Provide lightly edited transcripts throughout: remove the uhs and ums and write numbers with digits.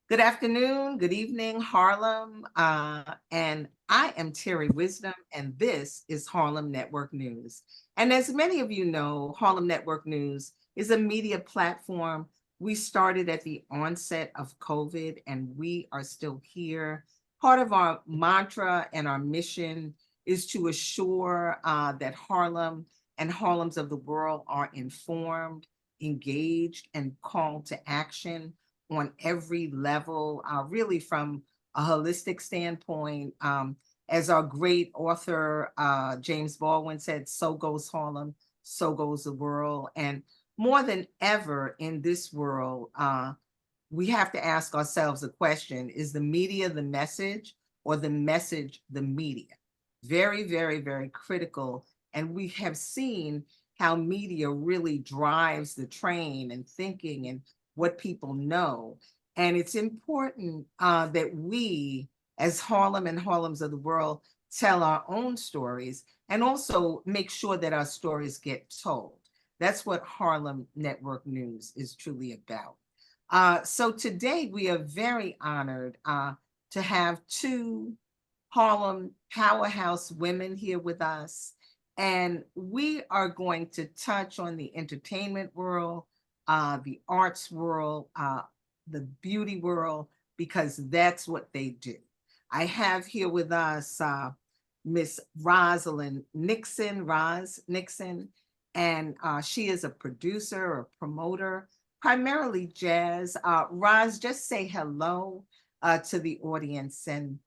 Good afternoon, good evening, Harlem. And I am Terri Wisdom, and this is Harlem Network News. And as many of you know, Harlem Network News is a media platform. We started at the onset of COVID, and we are still here. Part of our mantra and our mission is to assure that Harlem and Harlems of the world are informed, engaged, and called to action on every level, really from a holistic standpoint. As our great author, James Baldwin said, so goes Harlem, so goes the world. And more than ever in this world, we have to ask ourselves a question: is the media the message, or the message the media? Very, very, very critical. And we have seen how media really drives the train and thinking and what people know. And it's important that we, as Harlem and Harlems of the world, tell our own stories and also make sure that our stories get told. That's what Harlem Network News is truly about. So today we are very honored to have two Harlem powerhouse women here with us. And we are going to touch on the entertainment world, the arts world, the beauty world, because that's what they do. I have here with us Miss Rosalind Nixon, Roz Nixon, and she is a producer, a promoter, primarily jazz. Roz, just say hello to the audience and,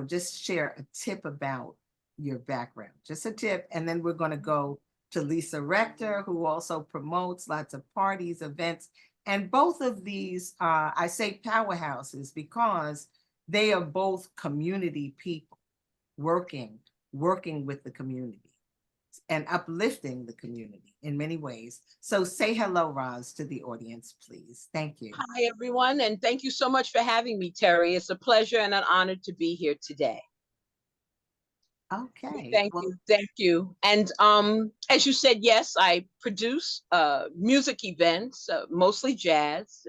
just share a tip about your background, just a tip. And then we're going to go to Lisa Rector, who also promotes lots of parties, events. And both of these, I say powerhouses because they are both community people working with the community and uplifting the community in many ways. So say hello, Roz, to the audience, please. Thank you. Hi, everyone, and thank you so much for having me, Terri. It's a pleasure and an honor to be here today. Okay. Thank you. Thank you. And as you said, yes, I produce music events, mostly jazz.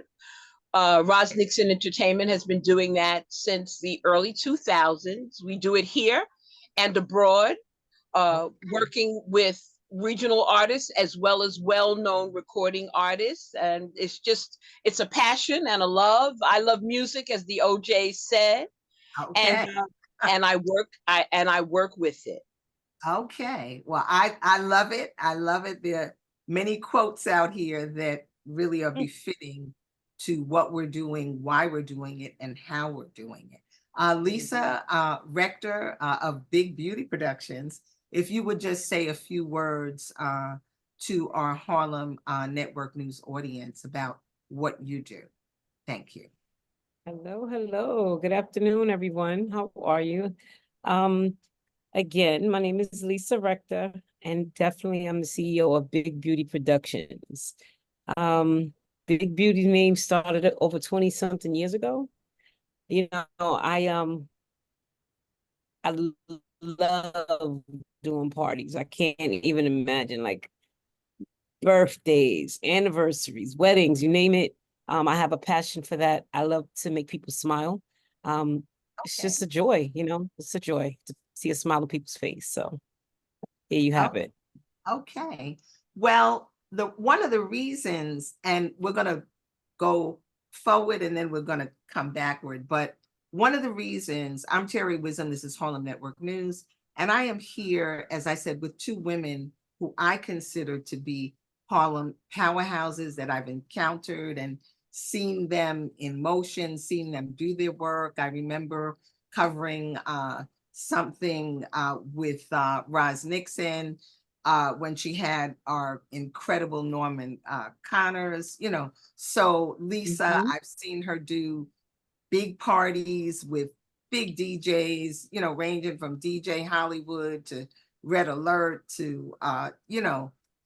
Roz Nixon Entertainment has been doing that since the early 2000s. We do it here and abroad, working with regional artists as well as well-known recording artists. And it's a passion and a love. I love music, as the OJ said. Okay. And I work with it. Okay. Well, I love it. I love it. There are many quotes out here that really are befitting to what we're doing, why we're doing it, and how we're doing it. Lisa Rector of Big Beauty Productions, if you would just say a few words to our Harlem Network News audience about what you do. Thank you. Hello, hello. Good afternoon, everyone. How are you? Again, my name is Lisa Rector, and definitely I'm the CEO of Big Beauty Productions. Big Beauty name started over 20 something years ago. I love doing parties. I can't even imagine, like, birthdays, anniversaries, weddings, you name it. I have a passion for that. I love to make people smile. It's just a joy, it's a joy to see a smile on people's face. So here you have it. Okay. Well, one of the reasons, and we're going to go forward and then we're going to come backward, but one of the reasons, I'm Terri Wisdom, this is Harlem Network News, and I am here, as I said, with two women who I consider to be Harlem powerhouses that I've encountered and seen them in motion, seen them do their work. I remember covering something with Roz Nixon when she had our incredible Norman Connors, So Lisa, I've seen her do big parties with big DJs, ranging from DJ Hollywood to Red Alert to,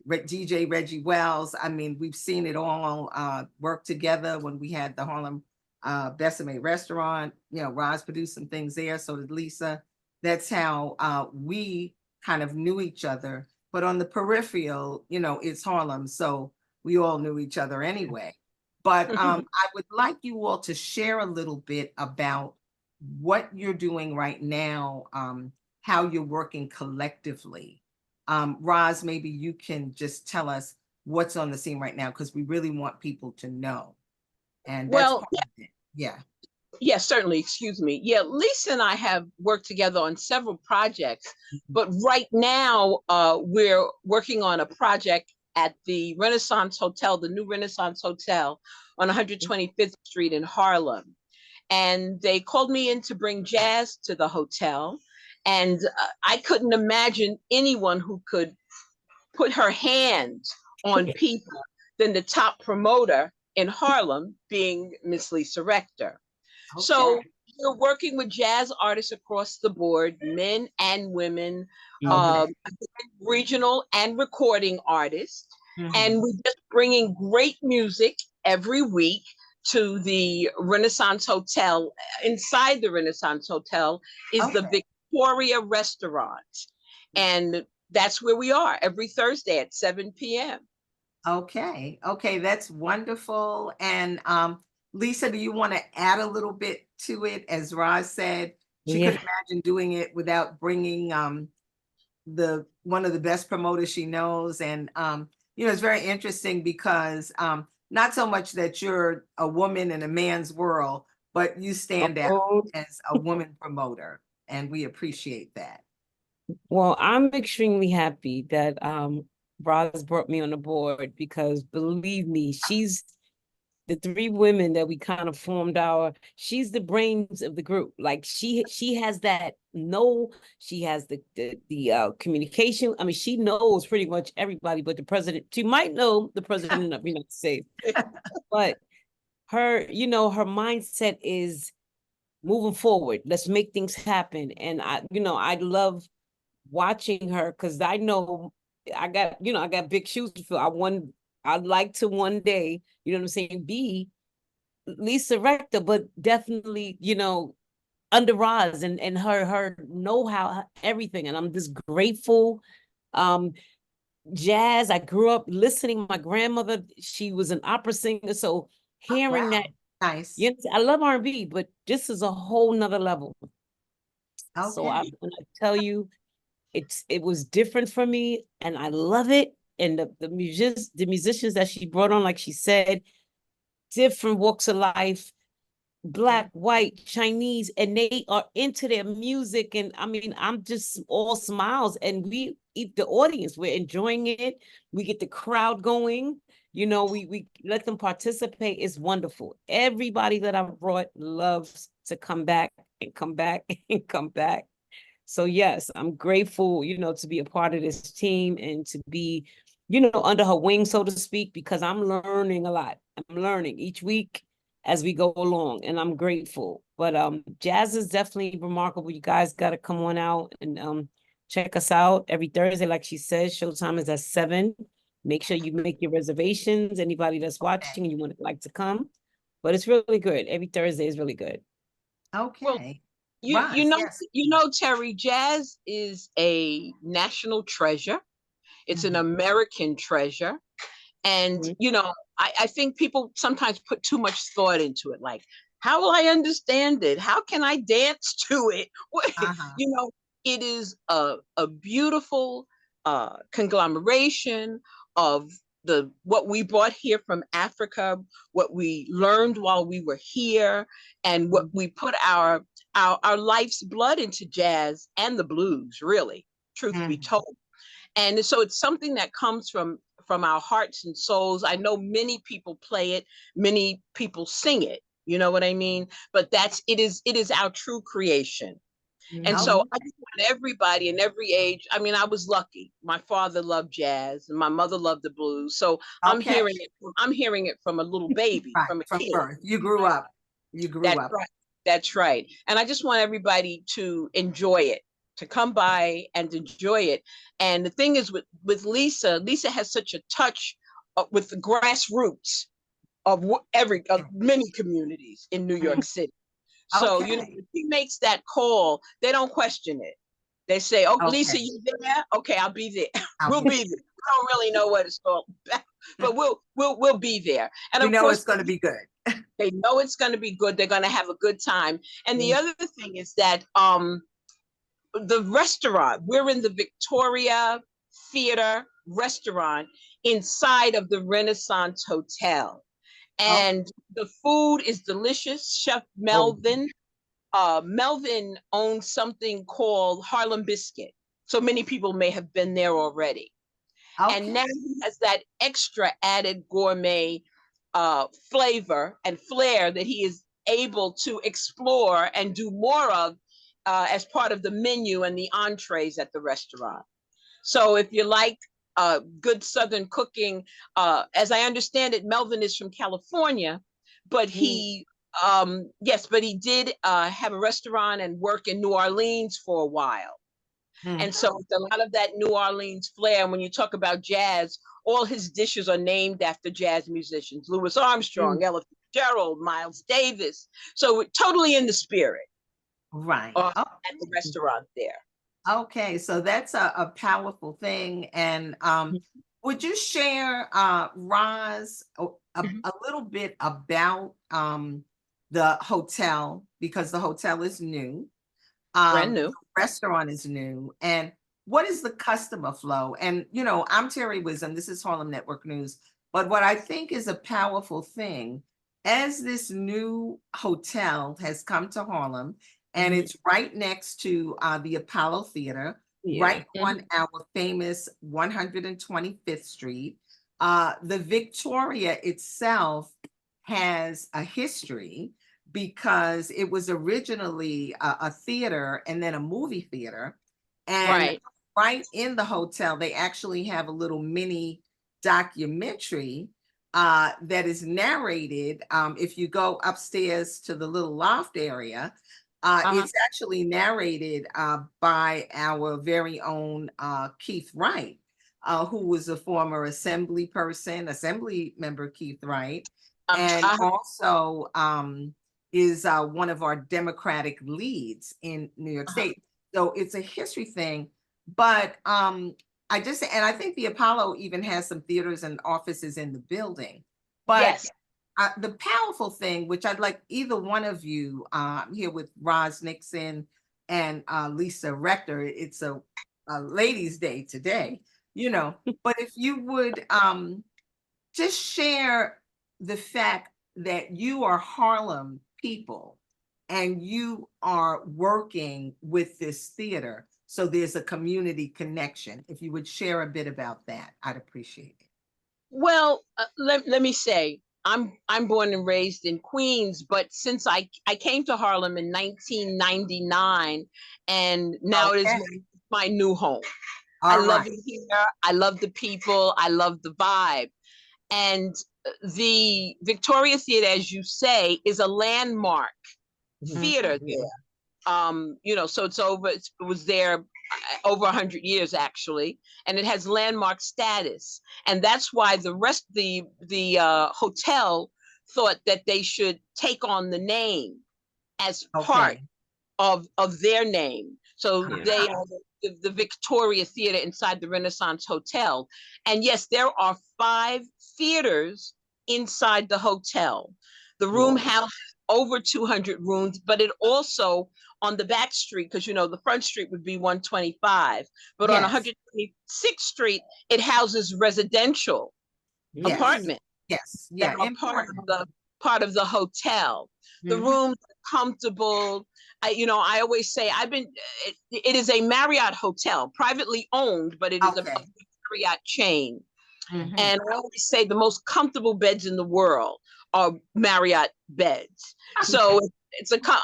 DJ Reggie Wells. I mean, we've seen it all work together when we had the Harlem Besame restaurant. Roz produced some things there. So did Lisa. That's how we kind of knew each other. But on the peripheral, it's Harlem. So we all knew each other anyway. But I would like you all to share a little bit about what you're doing right now, how you're working collectively. Roz, maybe you can just tell us what's on the scene right now, because we really want people to know. And that's Well, part of it. Yeah. yes, certainly. Excuse me. Yeah, Lisa and I have worked together on several projects, but right now we're working on a project at the Renaissance Hotel, the new Renaissance Hotel on 125th Street in Harlem. And they called me in to bring jazz to the hotel. And I couldn't imagine anyone who could put her hands on people than the top promoter in Harlem, being Miss Lisa Rector. Okay. So we're working with jazz artists across the board, men and women, Okay. regional and recording artists. And we're just bringing great music every week to the Renaissance Hotel. Inside the Renaissance Hotel is the Victoria Restaurant. And that's where we are every Thursday at 7 p.m. Okay. Okay. That's wonderful. And Lisa, do you want to add a little bit to it? As Roz said, she couldn't imagine doing it without bringing the one of the best promoters she knows. And it's very interesting because not so much that you're a woman in a man's world, but you stand out as a woman promoter, and we appreciate that. Well, I'm extremely happy that Roz brought me on the board, because believe me, she's the three women that we kind of formed she's the brains of the group. Like she has that she has the communication. I mean, she knows pretty much everybody but the president. She might know the president of the United States, but her, her mindset is moving forward. Let's make things happen. And I love watching her, because I know I got big shoes to fill. I'd like to one day, what I'm saying, be Lisa Rector, but definitely, under Roz and her know-how, everything. And I'm just grateful. Jazz, I grew up listening. My grandmother, she was an opera singer. So hearing that, nice. I love R&B, but this is a whole nother level. Okay. So I'm gonna tell you, it was different for me, and I love it. And the musicians that she brought on, like she said, different walks of life, Black, white, Chinese, and they are into their music. And I mean, I'm just all smiles, and we eat the audience. We're enjoying it. We get the crowd going. We let them participate. It's wonderful. Everybody that I've brought loves to come back and come back and come back. So yes, I'm grateful, to be a part of this team and to be, under her wing, so to speak, because I'm learning a lot. I'm learning each week as we go along, and I'm grateful. But jazz is definitely remarkable. You guys got to come on out and check us out every Thursday. Like she says, showtime is at 7. Make sure you make your reservations. Anybody that's watching and you would like to come. But it's really good. Every Thursday is really good. Okay. Well, you know, Terri, jazz is a national treasure. It's an American treasure. And, I think people sometimes put too much thought into it. Like, how will I understand it? How can I dance to it? It is a beautiful conglomeration of what we brought here from Africa, what we learned while we were here, and what we put our life's blood into jazz and the blues, really, truth be told. And so it's something that comes from our hearts and souls. I know many people play it, many people sing it, you know what I mean? But it is our true creation. And so I just want everybody in every age. I mean, I was lucky. My father loved jazz and my mother loved the blues. So I'm hearing it from a little baby, from a kid. Birth. You grew up. That's right. That's right. And I just want everybody to enjoy it, to come by and enjoy it. And the thing is with Lisa has such a touch with the grassroots of many communities in New York City. So, if she makes that call, they don't question it. They say, Lisa, you there? Okay, I'll be there. We'll be there. We don't really know what it's all about. but we'll be there. And You of know course, it's going to be good. they know it's going to be good. They're going to have a good time. And the other thing is that the restaurant, we're in the Victoria Theater restaurant inside of the Renaissance Hotel. And the food is delicious. Chef Melvin, Melvin owns something called Harlem Biscuit. So many people may have been there already. And now he has that extra added gourmet flavor and flair that he is able to explore and do more of as part of the menu and the entrees at the restaurant. So if you like good Southern cooking, as I understand it, Melvin is from California, but he, yes, but he did have a restaurant and work in New Orleans for a while. And so it's a lot of that New Orleans flair. And when you talk about jazz, all his dishes are named after jazz musicians: Louis Armstrong, Ella Fitzgerald, Miles Davis. So totally in the spirit. Right. At the restaurant there. Okay, so that's a powerful thing. And would you share, Roz, a little bit about the hotel, because the hotel is new. Brand new. The restaurant is new. And what is the customer flow? And, you know, I'm Terri Wisdom. This is Harlem Network News. But what I think is a powerful thing, as this new hotel has come to Harlem, and it's right next to the Apollo Theater, right on our famous 125th Street. The Victoria itself has a history, because it was originally a theater and then a movie theater. And right in the hotel, they actually have a little mini documentary that is narrated. If you go upstairs to the little loft area, it's actually narrated by our very own Keith Wright, who was a former assembly member Keith Wright, and also is one of our Democratic leads in New York State. So it's a history thing. But I think the Apollo even has some theaters and offices in the building. But the powerful thing, which I'd like either one of you, here with Roz Nixon and Lisa Rector, it's a ladies' day today, you know, but if you would just share the fact that you are Harlem people and you are working with this theater, so there's a community connection. If you would share a bit about that, I'd appreciate it. Well, let me say, I'm born and raised in Queens, but since I came to Harlem in 1999, and now it is my new home. I love it here. I love the people. I love the vibe. And the Victoria Theater, as you say, is a landmark theater there. You know, so it was there over 100 years actually, and it has landmark status. And that's why the hotel thought that they should take on the name as part of their name. So they are the Victoria Theater inside the Renaissance Hotel. And yes, there are 5 theaters inside the hotel. The room houses over 200 rooms, but it also, on the back street, because you know the front street would be 125, but on 126th Street, it houses residential apartments. That are part of the hotel. The rooms are comfortable. I always say it is a Marriott hotel, privately owned, but it is a Marriott chain. And I always say the most comfortable beds in the world are Marriott beds. So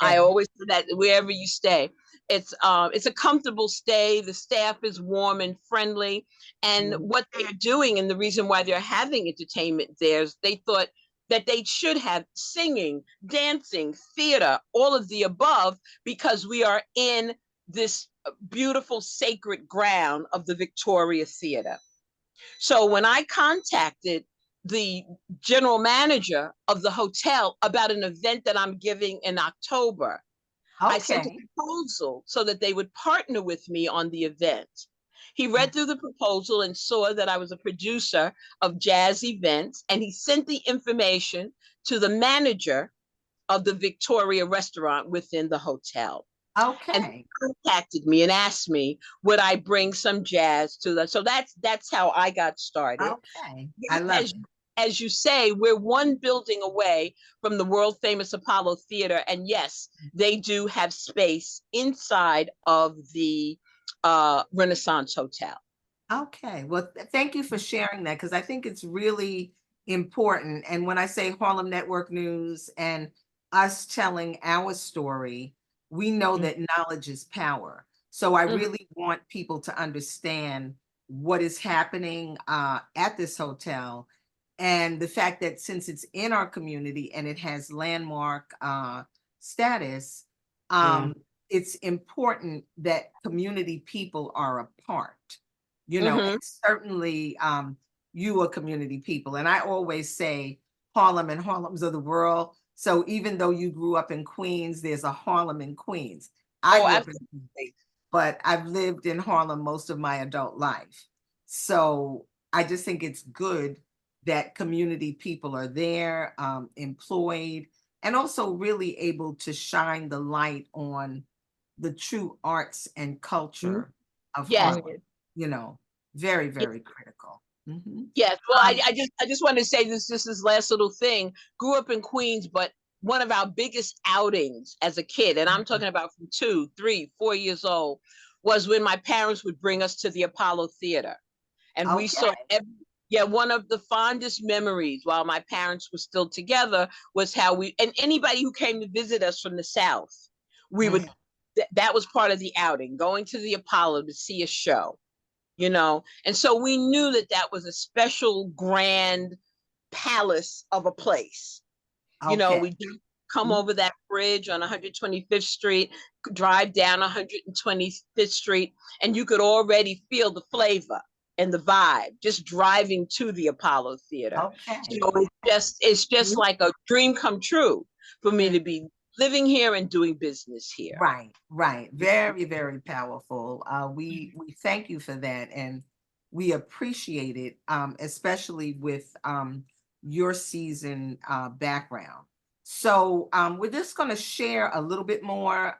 I always say that wherever you stay, it's a comfortable stay. The staff is warm and friendly. And what they're doing, and the reason why they're having entertainment there, is they thought that they should have singing, dancing, theater, all of the above, because we are in this beautiful sacred ground of the Victoria Theater. So when I contacted the general manager of the hotel about an event that I'm giving in October, I sent a proposal so that they would partner with me on the event. He read through the proposal and saw that I was a producer of jazz events, and he sent the information to the manager of the Victoria restaurant within the hotel. And Okay. he contacted me and asked me, would I bring some jazz to the, so that's how I got started. Okay. I love it. As you say, we're one building away from the world famous Apollo Theater. And yes, they do have space inside of the Renaissance Hotel. Okay. Well, thank you for sharing that, because I think it's really important. And when I say Harlem Network News and us telling our story, we know that knowledge is power. So I really want people to understand what is happening at this hotel, and the fact that since it's in our community and it has landmark status, it's important that community people are a part. You know, and certainly you are community people. And I always say Harlem and Harlems of the world. So even though you grew up in Queens, there's a Harlem in Queens. I grew up in Queens, but I've lived in Harlem most of my adult life. So I just think it's good that community people are there, employed, and also really able to shine the light on the true arts and culture of Harlem. You know, very, very critical. Yes, well, I just want to say this last little thing. Grew up in Queens, but one of our biggest outings as a kid, and I'm talking about from 2, 3, 4 years old, was when my parents would bring us to the Apollo Theater, and we saw one of the fondest memories while my parents were still together was how and anybody who came to visit us from the South, we would that was part of the outing, going to the Apollo to see a show. You know, and so we knew that that was a special grand palace of a place. You know, we come over that bridge on 125th Street, drive down 125th Street, and you could already feel the flavor and the vibe just driving to the Apollo Theater. So it's just like a dream come true for me to be living here and doing business here. Right. Very, very powerful. We thank you for that, and we appreciate it, especially with your season background. So we're just going to share a little bit more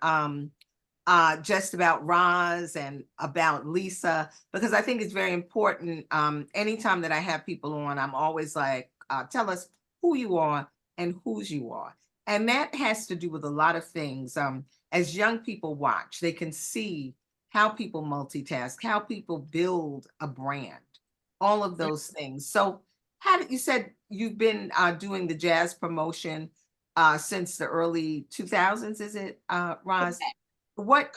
just about Roz and about Lisa, because I think it's very important. Anytime that I have people on, I'm always like, tell us who you are and whose you are. And that has to do with a lot of things. As young people watch, they can see how people multitask, how people build a brand, all of those things. So you said you've been doing the jazz promotion since the early 2000s, is it, Roz? What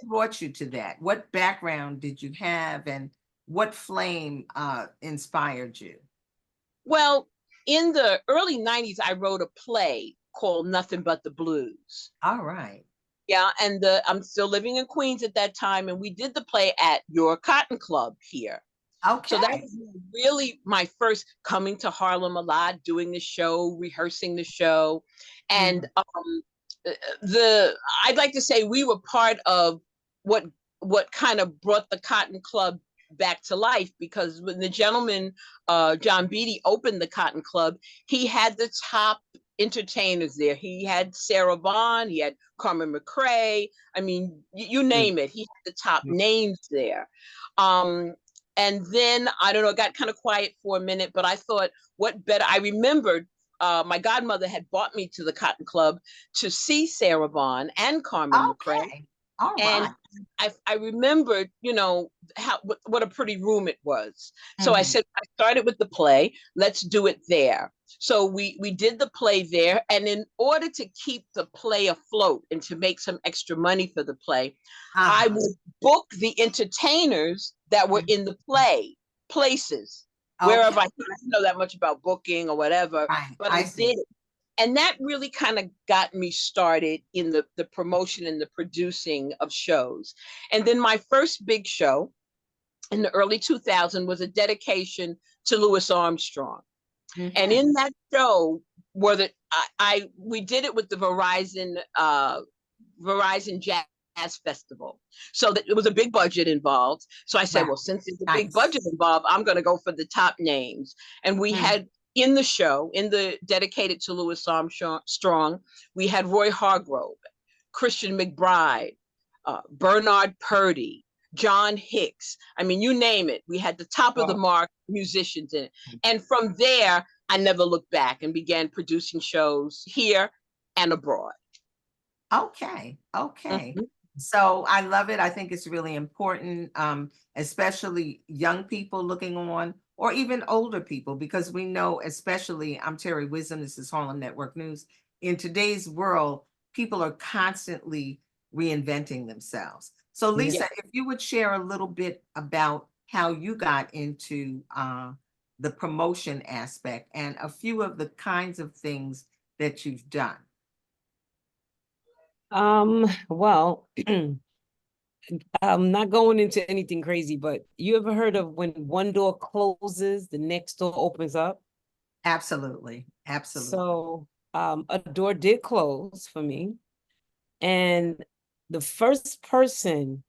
brought you to that? What background did you have, and what flame inspired you? Well, in the early 90s, I wrote a play called Nothing But the Blues. All right. Yeah, and I'm still living in Queens at that time, and we did the play at your Cotton Club here. Okay. So that was really my first coming to Harlem a lot, doing the show, rehearsing the show. And I'd like to say we were part of what kind of brought the Cotton Club back to life, because when the gentleman, John Beatty, opened the Cotton Club, he had the top entertainers there. He had Sarah Vaughan, he had Carmen McRae. I mean, you name it. He had the top names there. And then, I don't know, it got kind of quiet for a minute, but I thought, what better? I remembered my godmother had brought me to the Cotton Club to see Sarah Vaughan and Carmen McRae. All right. And I remembered, you know, what a pretty room it was. So I said, I started with the play, let's do it there. So we did the play there. And in order to keep the play afloat and to make some extra money for the play, I would book the entertainers that were in the places, wherever. I didn't know that much about booking or whatever, but I did it. And that really kind of got me started in the promotion and the producing of shows. And then my first big show in the early 2000s was a dedication to Louis Armstrong. And in that show, we did it with the Verizon Jazz Jazz Festival. So that it was a big budget involved. So I said, Wow. well, since there's a Nice. big budget involved, I'm going to go for the top names. And we had in the show, in the dedicated to Louis Armstrong, we had Roy Hargrove, Christian McBride, Bernard Purdy, John Hicks. I mean, you name it. We had the top of the mark musicians in it. And from there, I never looked back and began producing shows here and abroad. Okay. So I love it. I think it's really important, especially young people looking on, or even older people, because we know, especially, I'm Terri Wisdom, this is Harlem Network News. In today's world, people are constantly reinventing themselves. So Lisa, if you would share a little bit about how you got into the promotion aspect and a few of the kinds of things that you've done. Well, I'm not going into anything crazy, but you ever heard of when one door closes, the next door opens up? Absolutely. So a door did close for me. And the first person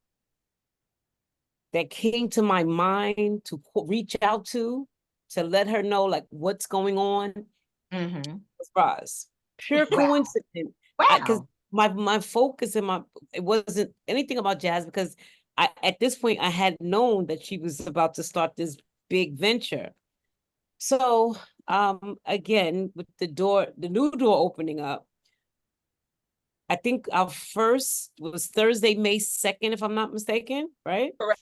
that came to my mind to reach out to let her know like what's going on was Roz. Pure coincidence. Because my focus and it wasn't anything about jazz, because at this point I had known that she was about to start this big venture. So again, with the new door opening up, I think our first was Thursday, May 2nd, if I'm not mistaken, right? Correct.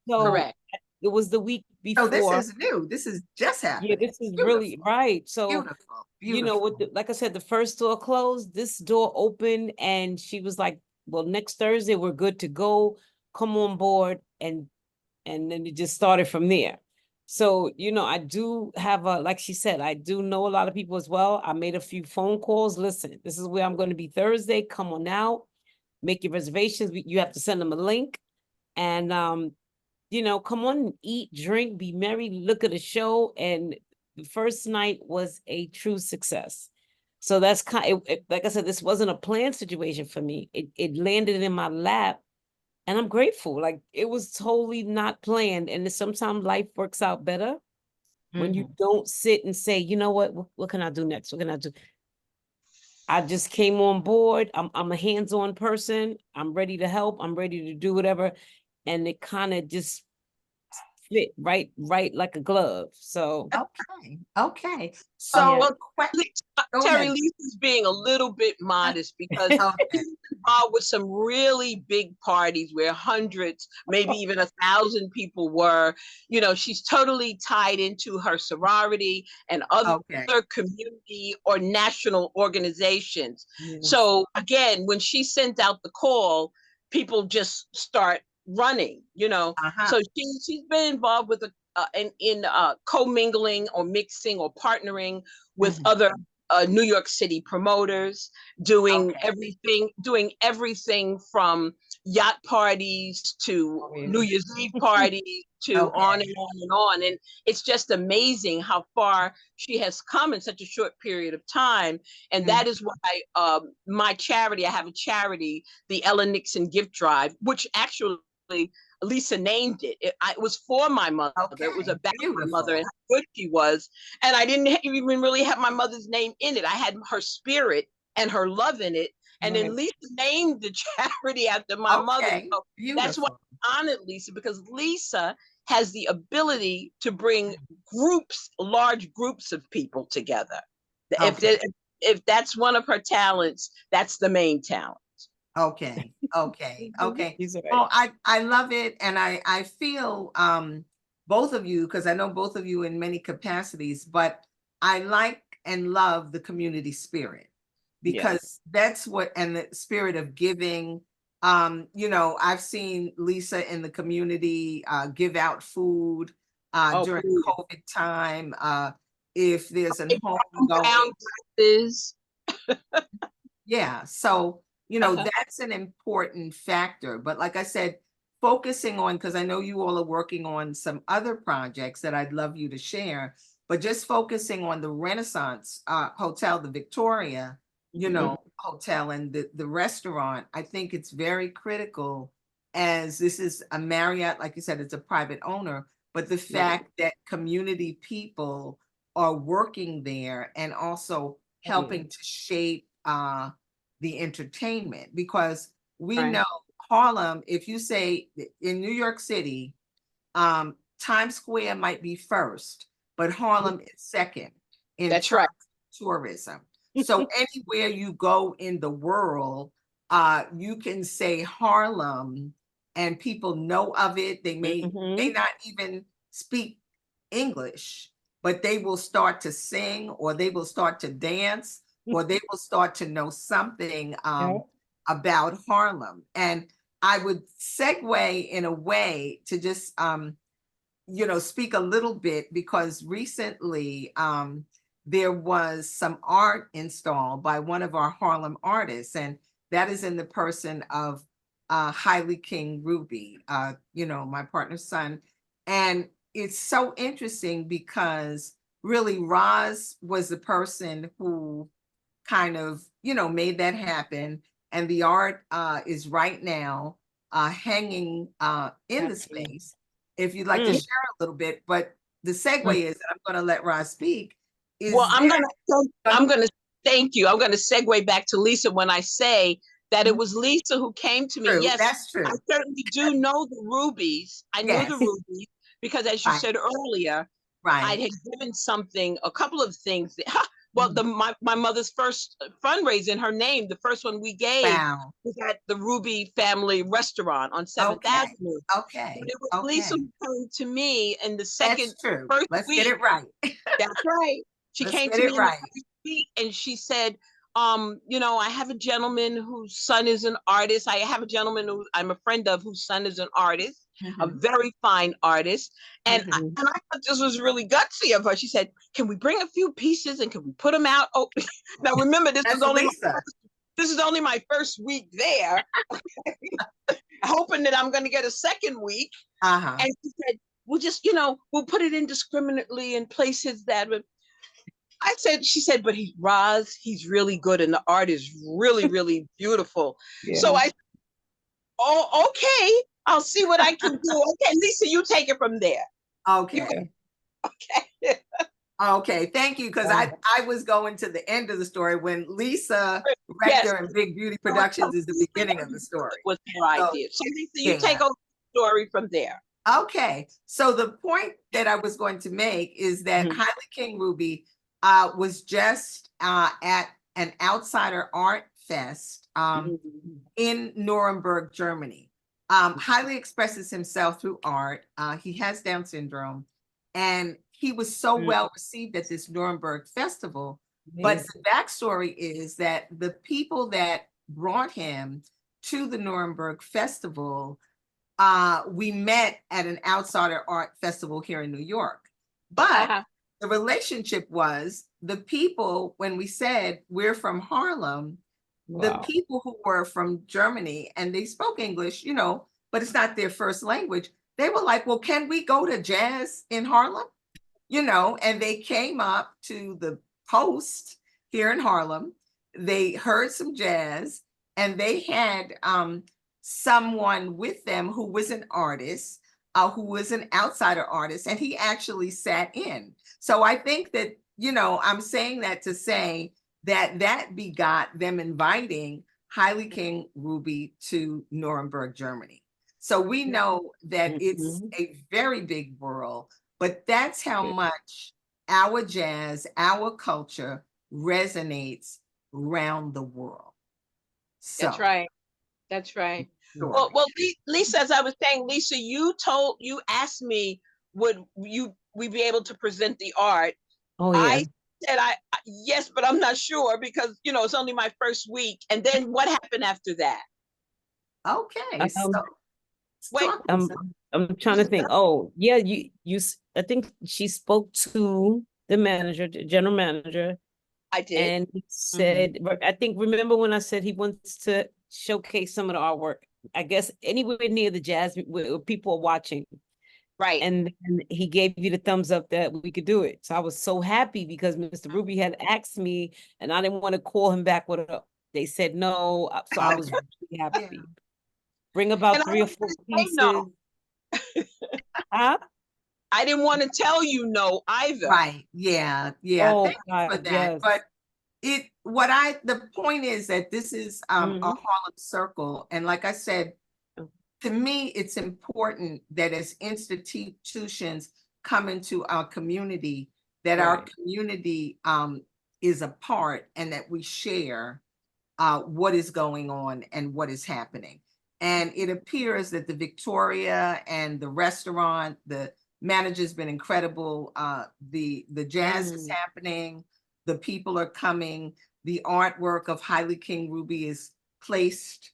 So correct. It was the week before. So this is new. This is just happening. Yeah, this is really right. So beautiful. You know, like I said, the first door closed, this door opened, and she was like, well, next Thursday we're good to go. Come on board. And then it just started from there. So, you know, I do have like she said, I do know a lot of people as well. I made a few phone calls. Listen, this is where I'm going to be Thursday. Come on out, make your reservations. You have to send them a link. And, you know, come on, eat, drink, be merry, look at a show. And the first night was a true success. So that's like I said, this wasn't a planned situation for me. It landed in my lap. And I'm grateful. Like, it was totally not planned. And sometimes life works out better when you don't sit and say, you know what can I do next? What can I do? I just came on board. I'm a hands-on person. I'm ready to help. I'm ready to do whatever. And it kind of just fit right like a glove. So okay. So Terri, Lisa's being a little bit modest because she's involved with some really big parties where hundreds, maybe even 1,000 people were. You know, she's totally tied into her sorority and other community or national organizations. So again, when she sent out the call, people just start running, you know. So she's been involved with in co-mingling or mixing or partnering with other New York City promoters, doing everything from yacht parties to New Year's Eve parties to on and on and on. And it's just amazing how far she has come in such a short period of time. And that is why my charity, I have a charity, the Ellen Nixon Gift Drive, which actually Lisa named it. It was for my mother. It was about my mother and how good she was. And I didn't even really have my mother's name in it. I had her spirit and her love in it. And then Lisa named the charity after my mother. So that's why I honored Lisa, because Lisa has the ability to bring large groups of people together. If that's one of her talents, that's the main talent. Okay. Well, I love it. And I feel both of you, because I know both of you in many capacities, but I like and love the community spirit, because that's and the spirit of giving. You know, I've seen Lisa in the community give out food during COVID time. If there's a home so you know, that's an important factor. But like I said, focusing on, because I know you all are working on some other projects that I'd love you to share, but just focusing on the Renaissance Hotel, the Victoria, you know, hotel and the restaurant, I think it's very critical, as this is a Marriott, like you said, it's a private owner, but the fact that community people are working there and also helping to shape the entertainment, because we know Harlem, if you say in New York City, Times Square might be first, but Harlem is second in That's terms right. of tourism. So anywhere you go in the world, you can say Harlem and people know of it. They may not even speak English, but they will start to sing, or they will start to dance, or they will start to know something about Harlem. And I would segue in a way to just you know, speak a little bit, because recently there was some art installed by one of our Harlem artists, and that is in the person of Haile King Rubie, you know, my partner's son. And it's so interesting because really Roz was the person who kind of, you know, made that happen. And the art is right now hanging in the space. If you'd like to share a little bit, but the segue is, I'm going to let Roz speak. Well, I'm gonna thank you. I'm gonna segue back to Lisa when I say that it was Lisa who came to me. True, Yes, that's true. I certainly do know the Rubies. I knew the Rubies because, as you said earlier, I had given something, a couple of things. Well, my mother's first fundraiser in her name, the first one we gave was at the Rubie family restaurant on 7th Avenue. Okay. But it was Lisa who came to me in the That's true. first Let's week. get it right. That's right. She came to me in the first week and she said, you know, I have a gentleman whose son is an artist. I have a gentleman who I'm a friend of whose son is an artist, a very fine artist. And, I thought this was really gutsy of her. She said, can we bring a few pieces and can we put them out? Oh, now remember, this is only my first week there, hoping that I'm going to get a second week. And she said, we'll just, you know, we'll put it indiscriminately in places that would. She said, but Roz, he's really good and the art is really, really beautiful. So I, okay, I'll see what I can do. Okay, Lisa, you take it from there. Okay. Okay, thank you, because I was going to the end of the story when Lisa, Rector and Big Beauty Productions is the beginning of the story. Was her idea. So Lisa, you take over the story from there. Okay, so the point that I was going to make is that Haile King Rubie was just at an Outsider Art Fest in Nuremberg, Germany. Haile expresses himself through art. He has Down syndrome, and he was so well received at this Nuremberg festival. But the backstory is that the people that brought him to the Nuremberg festival, we met at an Outsider Art Festival here in New York. But the relationship was the people, when we said we're from Harlem, the people who were from Germany and they spoke English, you know, but it's not their first language. They were like, well, can we go to jazz in Harlem? You know, and they came up to the Post here in Harlem. They heard some jazz and they had someone with them who was an artist, who was an outsider artist, and he actually sat in. So I think that, you know, I'm saying that to say that that begot them inviting Haile King Rubie to Nuremberg, Germany. So we know that it's a very big world, but that's how much our jazz, our culture resonates around the world. So, that's right. That's right. Well, Lisa, as I was saying, Lisa, you asked me, would we be able to present the art? I said, yes, but I'm not sure because, you know, it's only my first week. And then what happened after that? Okay. Wait, I'm trying to think. Oh, yeah, you I think she spoke to the manager, the general manager. I did. And he said, I think, remember when I said he wants to showcase some of the artwork, I guess anywhere near the jazz where people are watching. Right. And he gave you the thumbs up that we could do it. So I was so happy because Mr. Rubie had asked me, and I didn't want to call him back with a. They said no, so I was really Yeah. happy. Bring And about I 3 or didn't 4 say no. pieces. Huh? I didn't want to tell you no either. Right. Yeah. Yeah. Oh Thank you for God, that. yes. But the point is that this is a Harlem circle. And like I said, to me, it's important that as institutions come into our community, that our Right. community is a part and that we share what is going on and what is happening. And it appears that the Victoria and the restaurant, the manager's been incredible. The jazz is happening. The people are coming. The artwork of Haile King Rubie is placed,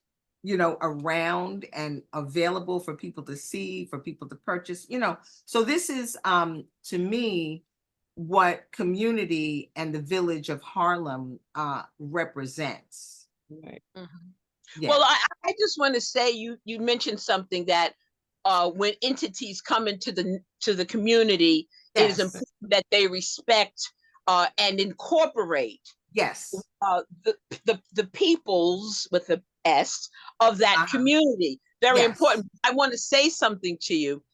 around and available for people to see, for people to purchase, So this is, to me, what community and the village of Harlem represents. Right. Yeah. Well, I just want to say you mentioned something that when entities come into the community, it is Yes. important that they respect and incorporate Yes. the peoples with the S of that community. Very Yes. important. I want to say something to you.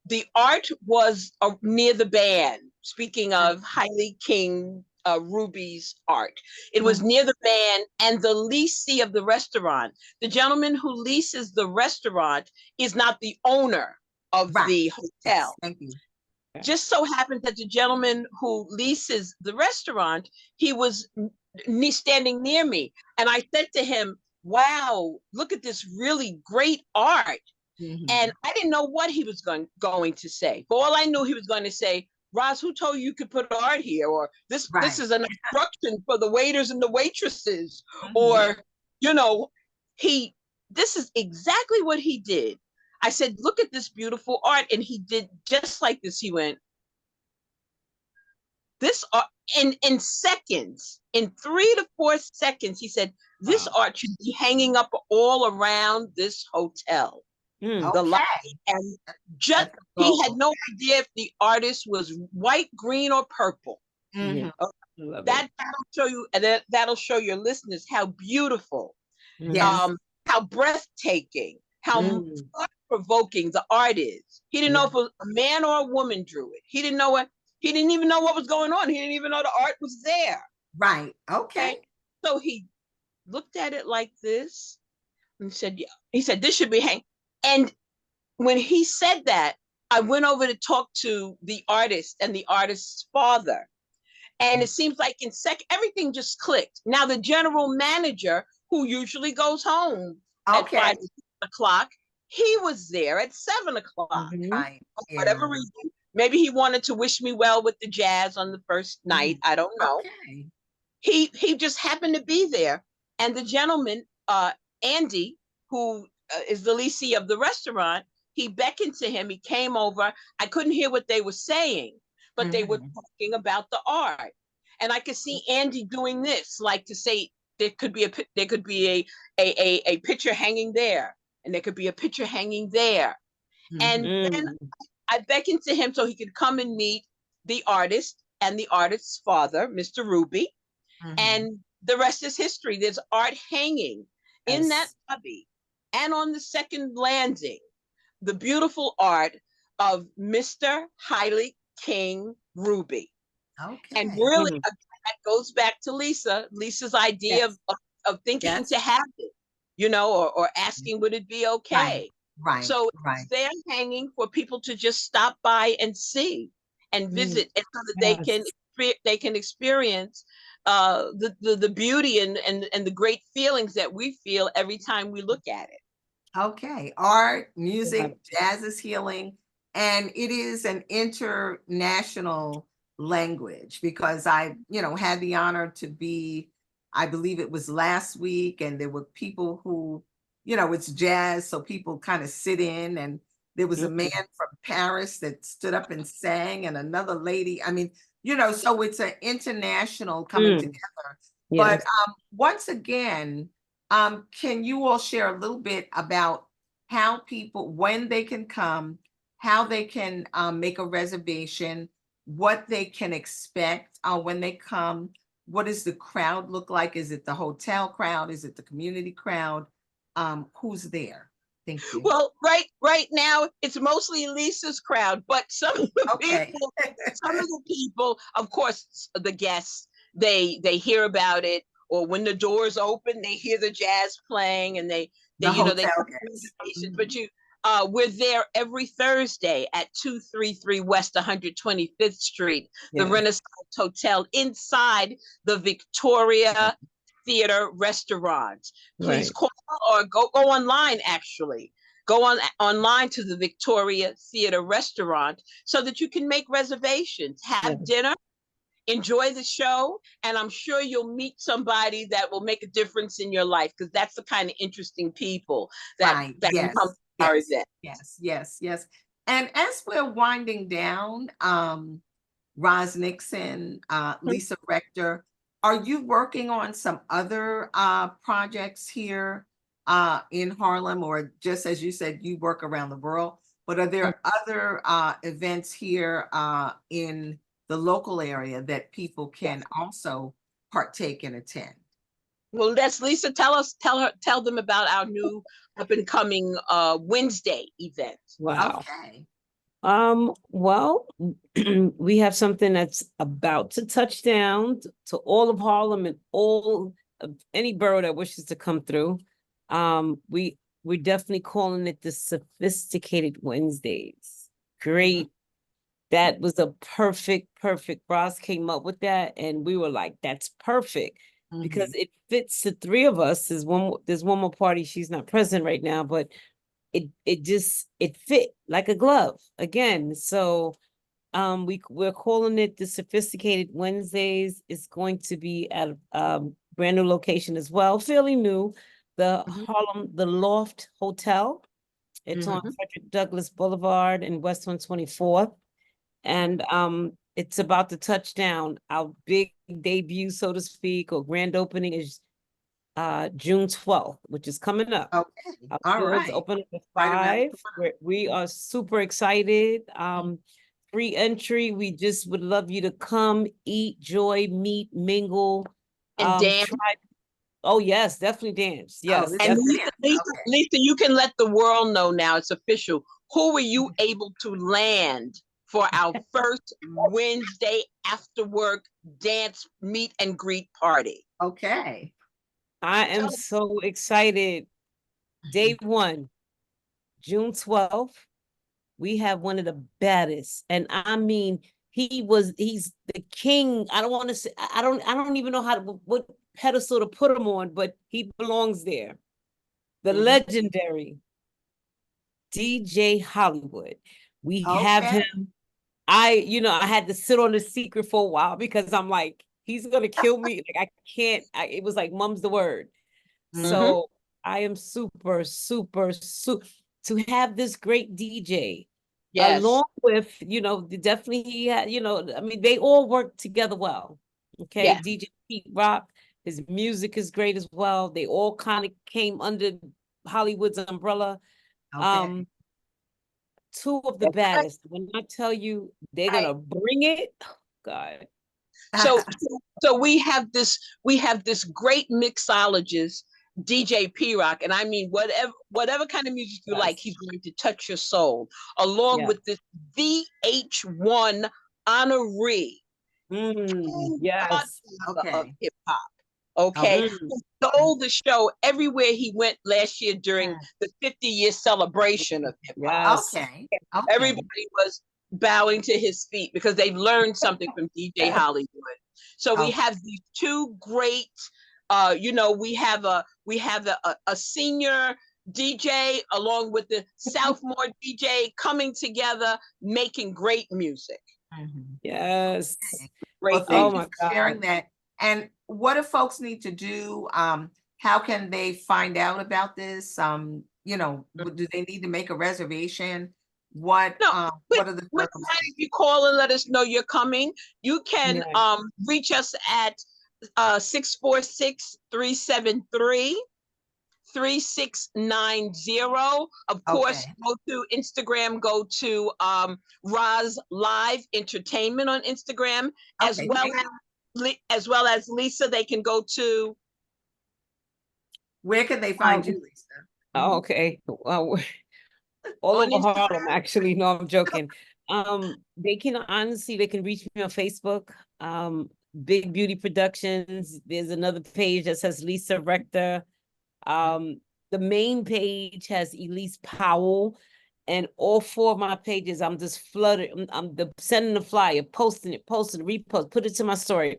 The art was near the band. Speaking of Haile King Rubie's art, it was near the band and the leasee of the restaurant. The gentleman who leases the restaurant is not the owner of the hotel. Yes. Thank you. Just so happened that the gentleman who leases the restaurant, he was standing near me. And I said to him, wow, look at this really great art. And I didn't know what he was going to say. But all I knew he was going to say, Roz, who told you could put art here? Or this is an instruction for the waiters and the waitresses. Or, this is exactly what he did. I said, look at this beautiful art. And he did just like this. He went, this art, in seconds, in 3 to 4 seconds, he said, this art should be hanging up all around this hotel. The light, and just he had no idea if the artist was white, green, or purple. That'll show you, and that'll show your listeners how beautiful, how breathtaking, how thought-provoking the art is. He didn't know if it was a man or a woman drew it. He didn't know it. He didn't even know what was going on. He didn't even know the art was there. Right. Okay. So he looked at it like this and said, "Yeah." He said, "This should be hanging." And when he said that, I went over to talk to the artist and the artist's father. And it seems like in everything just clicked. Now the general manager, who usually goes home at 5 o'clock, he was there at 7 o'clock. Right. For whatever reason. Maybe he wanted to wish me well with the jazz on the first night. I don't know. Okay. He just happened to be there. And the gentleman, Andy, who is the leasee of the restaurant, he beckoned to him. He came over. I couldn't hear what they were saying, but they were talking about the art. And I could see Andy doing this, like to say there could be a picture hanging there, and there could be a picture hanging there. And then I beckoned to him so he could come and meet the artist and the artist's father, Mr. Rubie. And the rest is history. There's art hanging in that lobby and on the second landing. The beautiful art of Mr. Haile King Rubie. Okay. And really, that goes back to Lisa's idea of thinking to have it, or asking, would it be okay? Right. So they're hanging for people to just stop by and see and visit, and so that they can experience the beauty and the great feelings that we feel every time we look at it. Okay. Art, music, jazz is healing. And it is an international language because I, had the honor to be, I believe it was last week, and there were people who, it's jazz, so people kind of sit in, and there was a man from Paris that stood up and sang, and another lady. I mean, so it's an international coming together. But once again, can you all share a little bit about how people, when they can come, how they can make a reservation, what they can expect when they come. What does the crowd look like? Is it the hotel crowd? Is it the community crowd? Who's there? Thank you. Well, right now it's mostly Lisa's crowd, but some of the people, of course, the guests, they hear about it, or when the doors open, they hear the jazz playing, and they guests. But we're there every Thursday at 233 West 125th Street, the Renaissance Hotel, inside the Victoria Theater restaurant. Please call or go online, actually. Go online to the Victoria Theater restaurant so that you can make reservations, have dinner, enjoy the show, and I'm sure you'll meet somebody that will make a difference in your life, because that's the kind of interesting people that come to our event. Yes. And as we're winding down, Roz Nixon, Lisa Rector, are you working on some other projects here in Harlem, or just as you said, you work around the world, but are there other events here in the local area that people can also partake and attend? Well, let's Lisa tell them about our new up and coming Wednesday event. Wow. Okay. Well, we have something that's about to touch down to all of Harlem and all of any borough that wishes to come through. We're definitely calling it the Sophisticated Wednesdays. Great. That was a perfect. Roz came up with that, and we were like, that's perfect. Because it fits the three of us. There's one more party. She's not present right now, but it fit like a glove again. So we're calling it the Sophisticated Wednesdays. It's going to be at a brand new location as well, fairly new, the Harlem, the Loft Hotel. It's on Frederick Douglass Boulevard in West 124th. And it's about to touch down. Our big debut, so to speak, or grand opening is June 12th, which is coming up. Okay. Our All doors right. open at 5. We are super excited. Free entry. We just would love you to come, eat, joy, meet, mingle, and dance. Oh yes, definitely dance. Yes. And Lisa, you can let the world know now. It's official. Who were you able to land for our first Wednesday after work dance meet and greet party? Okay. I am so excited. Day 1, June 12th, we have one of the baddest, and I mean, he's the king. I don't want to say, I don't even know what pedestal to put him on, but he belongs there. The legendary DJ Hollywood. We have him. I had to sit on the secret for a while because I'm like, he's gonna kill me. Like I can't. It was like mum's the word. So I am super to have this great DJ. Yes. Along with, definitely he had, I mean, they all work together well. Okay. Yeah. DJ Pete Rock, his music is great as well. They all kind of came under Hollywood's umbrella. Okay. 2 of the baddest. When I tell you they're gonna bring it, oh God. So we have this great mixologist, DJ P-Rock, and I mean whatever kind of music you like, he's going to touch your soul, along with this VH1 honoree. Yes. Of hip hop. Okay. Stole the show everywhere he went last year during the 50-year celebration of hip hop. Okay. Everybody was bowing to his feet because they learned something from DJ Hollywood. So we have these 2 great, we have a senior DJ along with the sophomore DJ coming together, making great music. Yes. Great. Well, thank you for sharing that. And what do folks need to do? How can they find out about this? Do they need to make a reservation? What are the if you call and let us know you're coming, you can reach us at 646-373-7266. 3690. Of course, Okay. go to Instagram, go to Roz Live Entertainment on Instagram, as Okay, well thank you. as well as Lisa. They can go to Where can they find Um, you, Lisa? oh, okay. All on over Harlem, Instagram. actually. No, I'm joking. They can honestly, they can reach me on Facebook. Big Beauty Productions. There's another page that says Lisa Rector. The main page has Elise Powell, and all four of my pages, I'm just flooded. Sending the flyer, posting it, repost, put it to my story.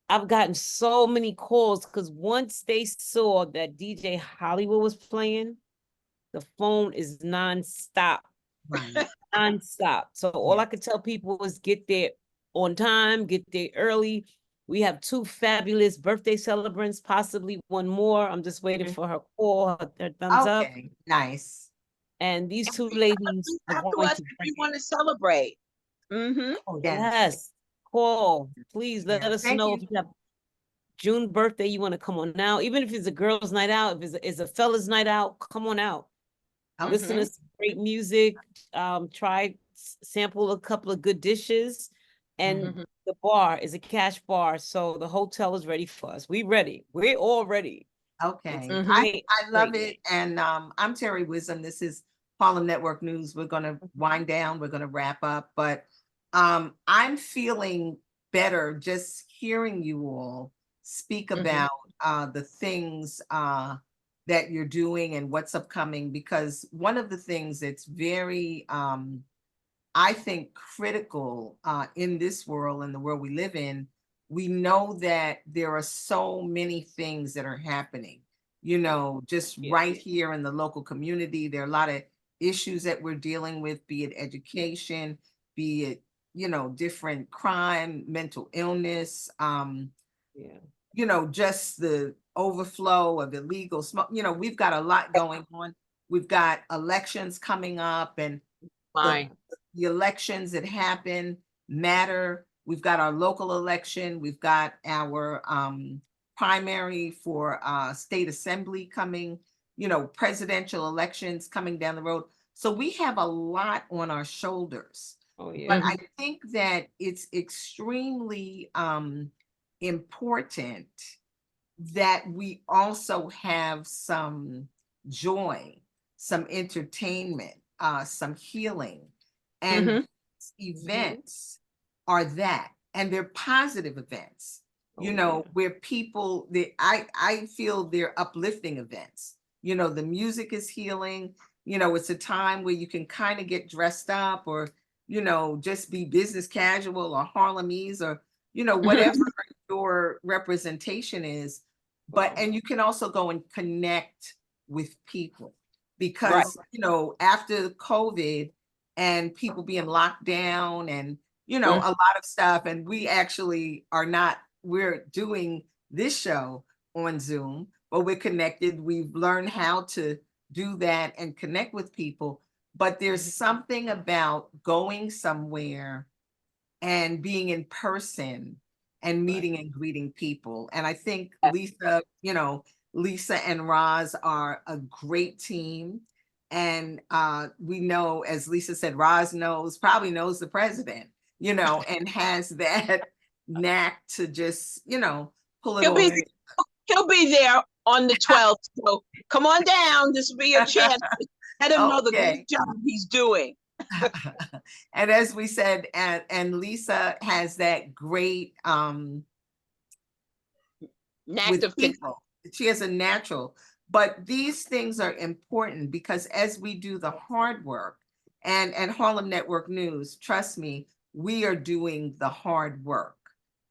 I've gotten so many calls because once they saw that DJ Hollywood was playing, the phone is nonstop, Right. nonstop. So all Yeah. I could tell people was get there on time, get there early. We have two fabulous birthday celebrants, possibly one more. I'm just waiting for her call, her thumbs up. Okay, nice. And these And two reach ladies are out to going us to if bring you it. want to celebrate. Oh, Yes. yes. Call. Please let Yeah. us Thank know you. if you have June birthday, you want to come on now. Even if it's a girl's night out, if it's a fella's night out, come on out. Listen to Okay. some great music. Try sample a couple of good dishes, and Mhm. the bar is a cash bar, so the hotel is ready for us. We ready. We're all ready. It's Okay. a I great, I love great it. night. And I'm Terri Wisdom. This is Harlem Network News. We're gonna wind down. We're gonna wrap up. But I'm feeling better just hearing you all speak about the things that you're doing and what's upcoming, because one of the things that's very I think critical in this world and the world we live in, we know that there are so many things that are happening, just Yeah. right here in the local community. There are a lot of issues that we're dealing with, be it education, be it, different crime, mental illness, Yeah. just the overflow of illegal smoke. We've got a lot going on. We've got elections coming up, and the Fine. the elections that happen matter. We've got our local election. We've got our primary for state assembly coming, presidential elections coming down the road. So we have a lot on our shoulders. Oh But yeah. I think that it's extremely important that we also have some joy, some entertainment, some healing. And events are that. And they're positive events, Oh yeah. where I feel they're uplifting events. The music is healing. It's a time where you can kind of get dressed up, or, just be business casual or Harlemese, or, whatever your representation is. Wow. And you can also go and connect with people, Right. because, after COVID and people being locked down, and, a lot of stuff, and we actually we're doing this show on Zoom, but we're connected. We've learned how to do that and connect with people. But there's something about going somewhere and being in person and Right. meeting and greeting people. And I think Yeah. Lisa and Roz are a great team. And we know, as Lisa said, Roz probably knows the president, and has that knack to just, pull it He'll all be together. he'll be there on the 12th. So come on down. This will be your chance to let him know the Okay. great job he's doing And as we said, and Lisa has that great knack with of people. She has a natural, but these things are important, because as we do the hard work, and Harlem Network News, trust me, we are doing the hard work,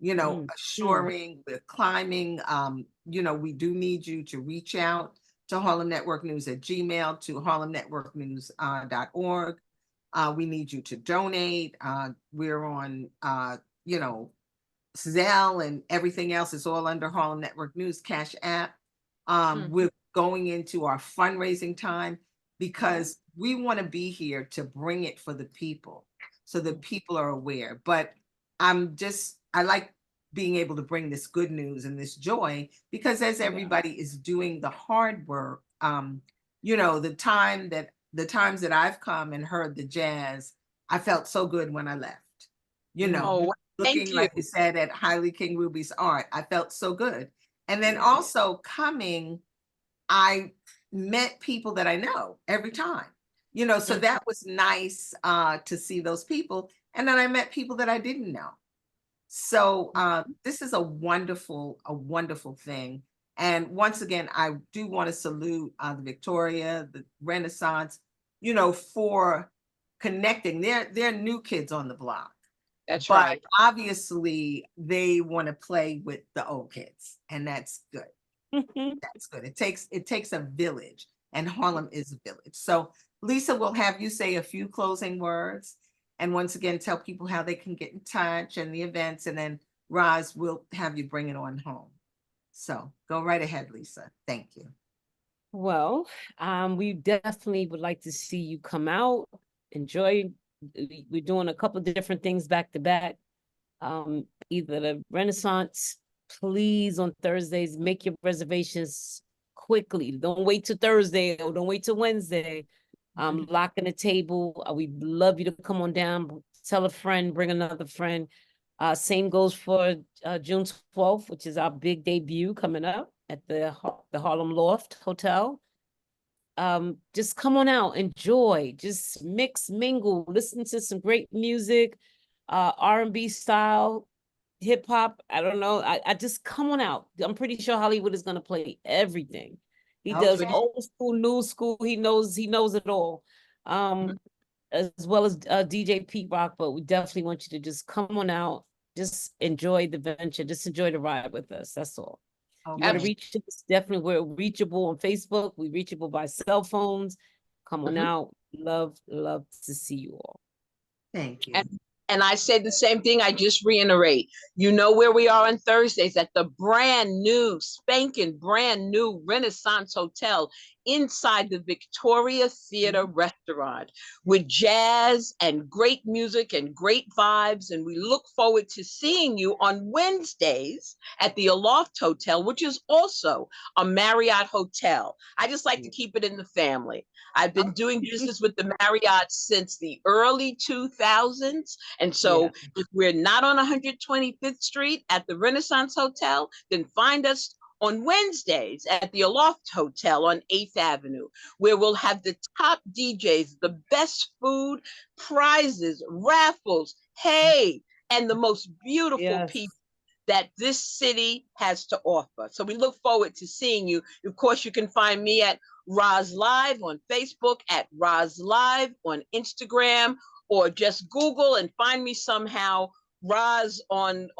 assuring, we're climbing. We do need you to reach out to Harlem Network News at Gmail, to harlemnetworknews.org. We need you to donate. We're on, Zelle and everything else is all under Harlem Network News Cash App. We're going into our fundraising time, because we want to be here to bring it for the people, so that people are aware. But I like being able to bring this good news and this joy, because as everybody is doing the hard work, you know, the times that I've come and heard the jazz, I felt so good when I left. You know, Oh, thank looking you. like you said at Haile King Rubie's art, I felt so good. And then also coming, I met people that I know every time, you know, so that was nice to see those people. And then I met people that I didn't know. So this is a wonderful thing. And once again, I do want to salute the Victoria, the Renaissance, you know, for connecting. They're new kids on the block. That's but right. obviously they want to play with the old kids, and that's good. That's good. It takes a village, and Harlem is a village. So Lisa, will have you say a few closing words, and once again tell people how they can get in touch and the events, and then Roz will have you bring it on home. So go right ahead, Lisa. Thank you. Well, we definitely would like to see you come out, enjoy. We're doing a couple of different things back to back. Either the Renaissance, please, on Thursdays, make your reservations quickly. Don't wait till Thursday or don't wait till Wednesday. Locking the table. We'd love you to come on down, tell a friend, bring another friend. Same goes for June 12th, which is our big debut coming up at the Harlem Loft Hotel. Just come on out, enjoy, just mix, mingle, listen to some great music, R&B style, hip hop. I don't know. I just come on out. I'm pretty sure Hollywood is gonna play everything. He does old school, new school. He knows it all. As well as DJ Pete Rock, but we definitely want you to just come on out, just enjoy the venture, just enjoy the ride with us. That's all. You want to reach us? Definitely, we're reachable on Facebook. We're reachable by cell phones. Come on out. Love to see you all. Thank you. And I say the same thing. I just reiterate, you know where we are on Thursdays at the brand new, spanking brand new Renaissance Hotel inside the Victoria Theater restaurant with jazz and great music and great vibes. And we look forward to seeing you on Wednesdays at the A Loft Hotel, which is also a Marriott hotel. I just like to keep it in the family. I've been doing business with the Marriott since the early 2000s. And so if we're not on 125th Street at the Renaissance Hotel, then find us on Wednesdays at the A Loft Hotel on 8th Avenue, where we'll have the top DJs, the best food, prizes, raffles, hey, and the most beautiful people that this city has to offer. So we look forward to seeing you. Of course, you can find me at Roz Live on Facebook, at Roz Live on Instagram, or just Google and find me somehow, Roz on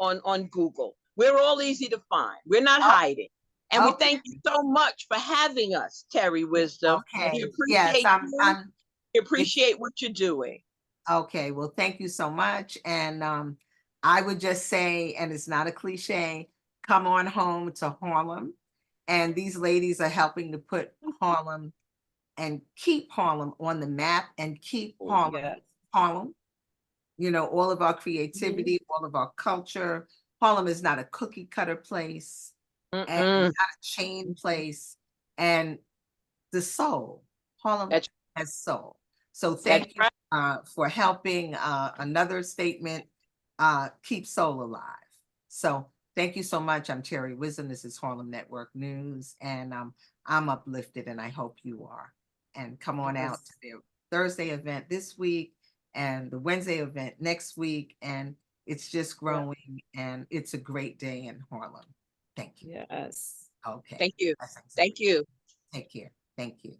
Google. We're all easy to find. We're not hiding. And we thank you so much for having us, Terri Wisdom. Okay. We appreciate we appreciate what you're doing. Okay. Well, thank you so much. And I would just say, and it's not a cliche, come on home to Harlem. And these ladies are helping to put Harlem and keep Harlem on the map and keep Harlem. You know, all of our creativity, all of our culture. Harlem is not a cookie cutter place, and not a chain place, and the soul. Harlem has soul. So thank you for helping another statement keep soul alive. So thank you so much. I'm Terri Wisdom. This is Harlem Network News, and I'm uplifted, and I hope you are. And come on out to their Thursday event this week and the Wednesday event next week. And it's just growing, and it's a great day in Harlem. Thank you. Yes. Okay. Thank you. Thank you. Take care. Thank you.